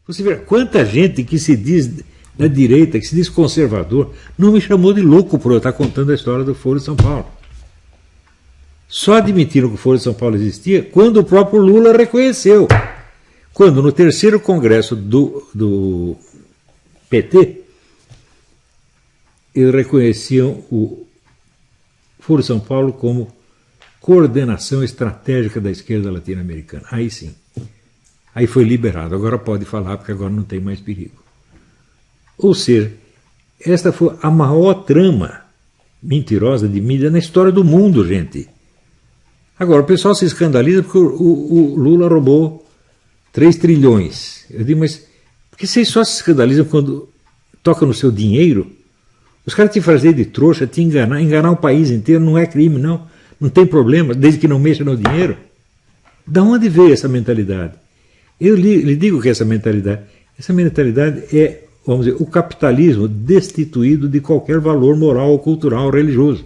Você vê quanta gente que se diz da direita, que se diz conservador, não me chamou de louco por eu estar contando a história do Foro de São Paulo. Só admitiram que o Foro de São Paulo existia quando o próprio Lula reconheceu. Quando no terceiro congresso do PT, eles reconheciam o Foro de São Paulo como coordenação estratégica da esquerda latino-americana. Aí sim. Aí foi liberado. Agora pode falar, porque agora não tem mais perigo. Ou seja, esta foi a maior trama mentirosa de mídia na história do mundo, gente. Agora, o pessoal se escandaliza porque o Lula roubou 3 trilhões. Eu digo, mas por que vocês só se escandalizam quando tocam no seu dinheiro? Os caras te fazem de trouxa, te enganar o país inteiro não é crime, não. Não tem problema, desde que não mexa no dinheiro. Da onde veio essa mentalidade? Eu lhe digo que essa mentalidade é, vamos dizer, o capitalismo destituído de qualquer valor moral, cultural, religioso.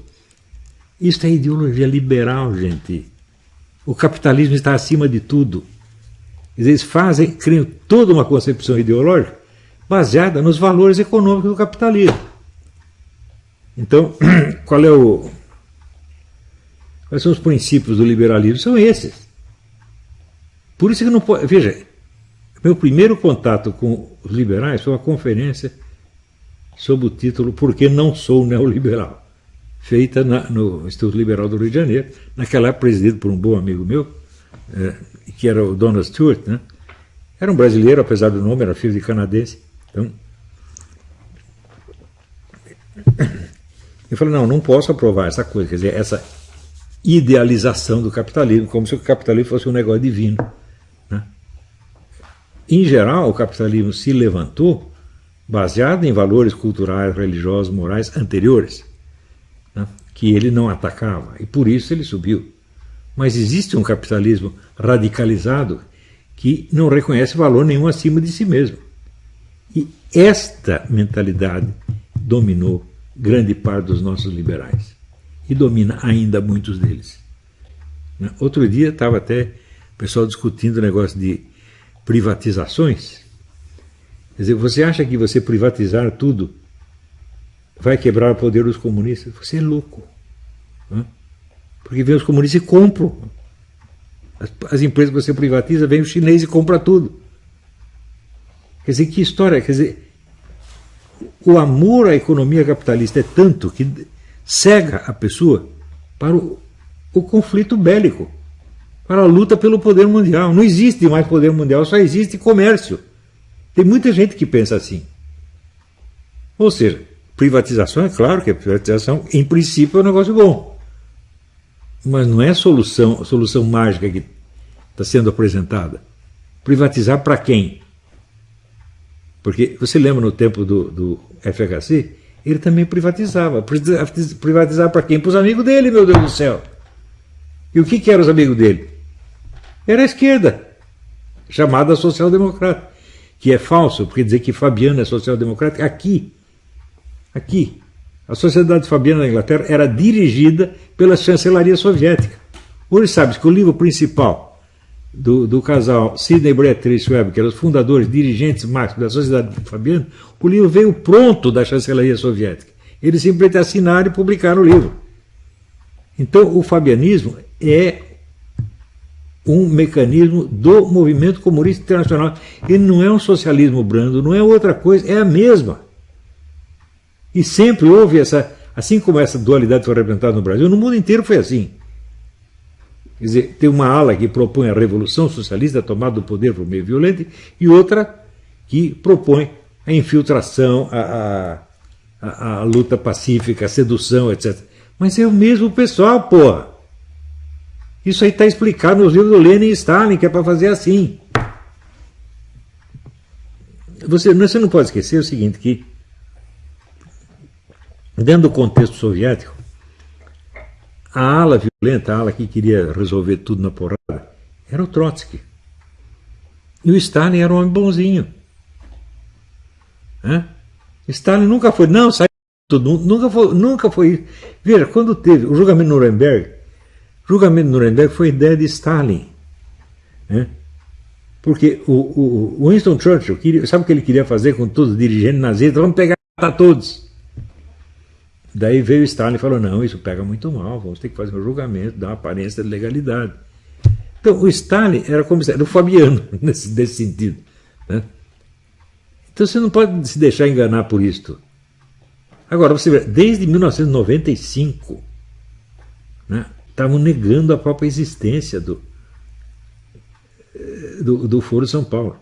Isso é ideologia liberal, gente. O capitalismo está acima de tudo. Eles criam toda uma concepção ideológica baseada nos valores econômicos do capitalismo. Então, quais são os princípios do liberalismo? São esses. Por isso que não pode... Veja, meu primeiro contato com os liberais foi uma conferência sob o título Por que não sou neoliberal? Feita no Instituto Liberal do Rio de Janeiro, naquela época presidido por um bom amigo meu, que era o Donald Stewart, né? Era um brasileiro, apesar do nome, era filho de canadense. Então, eu falei, não posso aprovar essa coisa, quer dizer, essa idealização do capitalismo, como se o capitalismo fosse um negócio divino. Né? Em geral, o capitalismo se levantou baseado em valores culturais, religiosos, morais anteriores, né? Que ele não atacava, e por isso ele subiu. Mas existe um capitalismo radicalizado que não reconhece valor nenhum acima de si mesmo. E esta mentalidade dominou grande parte dos nossos liberais. E domina ainda muitos deles. Outro dia estava até o pessoal discutindo o negócio de privatizações. Quer dizer, você acha que você privatizar tudo vai quebrar o poder dos comunistas? Você é louco. Né? Porque vem os comunistas e compram. As empresas que você privatiza, vem o chinês e compra tudo. Quer dizer, que história? Quer dizer, o amor à economia capitalista é tanto que cega a pessoa para o conflito bélico, para a luta pelo poder mundial. Não existe mais poder mundial, só existe comércio. Tem muita gente que pensa assim. Ou seja, privatização, é claro que a privatização, em princípio, é um negócio bom. Mas não é a solução mágica que está sendo apresentada. Privatizar para quem? Porque você lembra no tempo do FHC, ele também privatizava. Privatizar para quem? Para os amigos dele, meu Deus do céu. E o que eram os amigos dele? Era a esquerda, chamada social-democrata. Que é falso, porque dizer que Fabiano é social-democrata, aqui, a Sociedade Fabiana da Inglaterra era dirigida pela chancelaria soviética. Hoje sabe que o livro principal do casal Sidney e Beatrice Webb, que eram os fundadores, dirigentes máximos da Sociedade Fabiana, o livro veio pronto da chancelaria soviética. Eles simplesmente assinaram e publicaram o livro. Então, o fabianismo é um mecanismo do movimento comunista internacional. Ele não é um socialismo brando, não é outra coisa, é a mesma. E sempre houve essa, assim como essa dualidade foi representada no Brasil, no mundo inteiro foi assim. Quer dizer, tem uma ala que propõe a revolução socialista, a tomada do poder por meio violento, e outra que propõe a infiltração, a luta pacífica, a sedução, etc. Mas é o mesmo pessoal, porra. Isso aí está explicado nos livros do Lenin e Stalin, que é para fazer assim. Você não pode esquecer o seguinte, que dentro do contexto soviético, a ala violenta, a ala que queria resolver tudo na porrada, era o Trotsky. E o Stalin era um homem bonzinho. Stalin nunca foi, não, saiu tudo, nunca foi. Veja, quando teve o julgamento de Nuremberg foi ideia de Stalin. Porque o Winston Churchill, sabe o que ele queria fazer com todos os dirigentes nazistas? Vamos pegar todos. Daí veio o Stalin e falou, não, isso pega muito mal, vamos ter que fazer um julgamento, dar uma aparência de legalidade. Então, o Stalin era como se era o Fabiano, nesse sentido. Né? Então, você não pode se deixar enganar por isto. Agora, você vê, desde 1995, né, estavam negando a própria existência do Foro de São Paulo.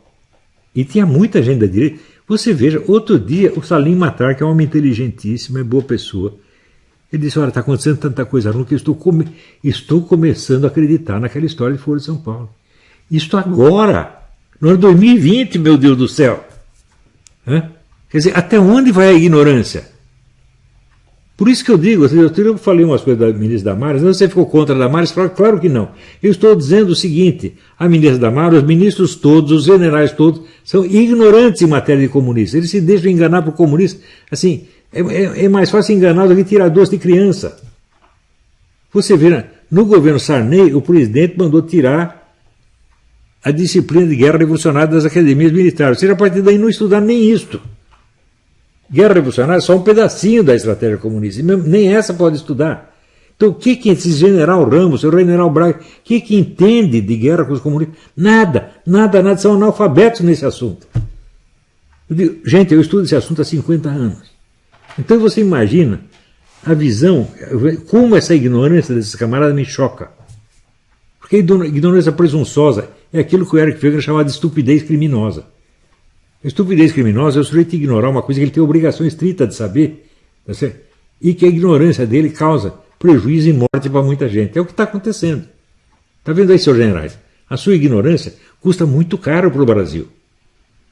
E tinha muita gente da direita. Você veja, outro dia, o Salim Matar, que é um homem inteligentíssimo, é boa pessoa, ele disse, olha, está acontecendo tanta coisa ruim que eu estou começando a acreditar naquela história de Foro de São Paulo. Isto agora, no ano 2020, meu Deus do céu. Quer dizer, até onde vai a ignorância? Por isso que eu digo, eu falei umas coisas da ministra Damares, não, você ficou contra a Damares? Claro que não. Eu estou dizendo o seguinte, a ministra Damares, os ministros todos, os generais todos, são ignorantes em matéria de comunista. Eles se deixam enganar por comunista. Assim, é mais fácil enganar do que tirar doce de criança. Você vê, no governo Sarney, o presidente mandou tirar a disciplina de guerra revolucionária das academias militares. Ou seja, a partir daí não estudaram nem isto. Guerra revolucionária é só um pedacinho da estratégia comunista, nem essa pode estudar. Então, o que esse general Ramos, o general Braga, o que entende de guerra com os comunistas? Nada, são analfabetos nesse assunto. Eu digo, gente, eu estudo esse assunto há 50 anos. Então você imagina a visão, como essa ignorância desses camaradas me choca. Porque a ignorância presunçosa é aquilo que o Eric Wegener chamava de estupidez criminosa. A estupidez criminosa é o sujeito ignorar uma coisa que ele tem a obrigação estrita de saber, tá certo? E que a ignorância dele causa prejuízo e morte para muita gente. É o que está acontecendo. Está vendo aí, senhores generais? A sua ignorância custa muito caro para o Brasil.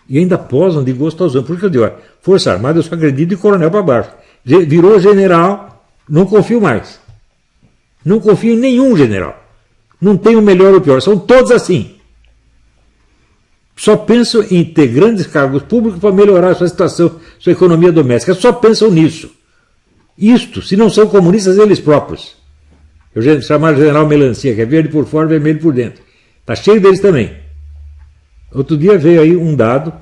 E ainda posam de gostosão. Por isso que eu digo, olha, Força Armada eu só acredito de coronel para baixo. Virou general, não confio mais. Não confio em nenhum general. Não tem o melhor ou o pior, são todos assim. Só pensam em ter grandes cargos públicos para melhorar a sua situação, sua economia doméstica. Só pensam nisso. Isto, se não são comunistas eles próprios. Eu chamaram o general Melancia, que é verde por fora e vermelho por dentro. Está cheio deles também. Outro dia veio aí um dado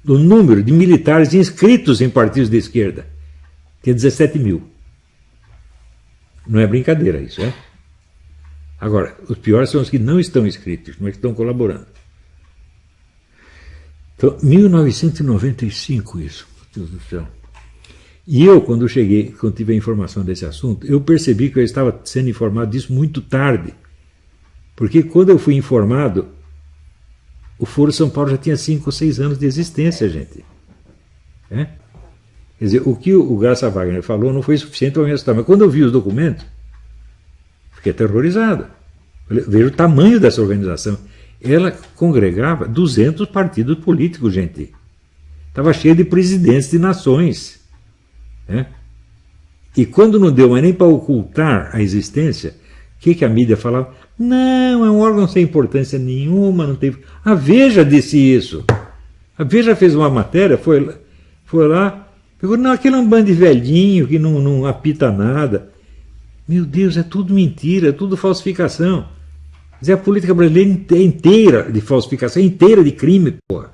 do número de militares inscritos em partidos de esquerda. Tinha 17 mil. Não é brincadeira isso, é? Agora, os piores são os que não estão inscritos, mas que estão colaborando. Então, 1995 isso, meu Deus do céu. E eu, quando tive a informação desse assunto, eu percebi que eu estava sendo informado disso muito tarde. Porque quando eu fui informado, o Foro São Paulo já tinha 5 ou 6 anos de existência, gente. Quer dizer, o que o Graça Wagner falou não foi suficiente para me assustar. Mas quando eu vi os documentos, fiquei aterrorizado. Veja o tamanho dessa organização. Ela congregava 200 partidos políticos, gente. Estava cheia de presidentes de nações. E quando não deu mais nem para ocultar a existência, o que a mídia falava? Não, é um órgão sem importância nenhuma, não tem... A Veja disse isso. A Veja fez uma matéria, foi lá, pegou, não, aquele é um bando de velhinho que não apita nada. Meu Deus, é tudo mentira, é tudo falsificação. Quer dizer, a política brasileira é inteira de falsificação, inteira de crime, porra.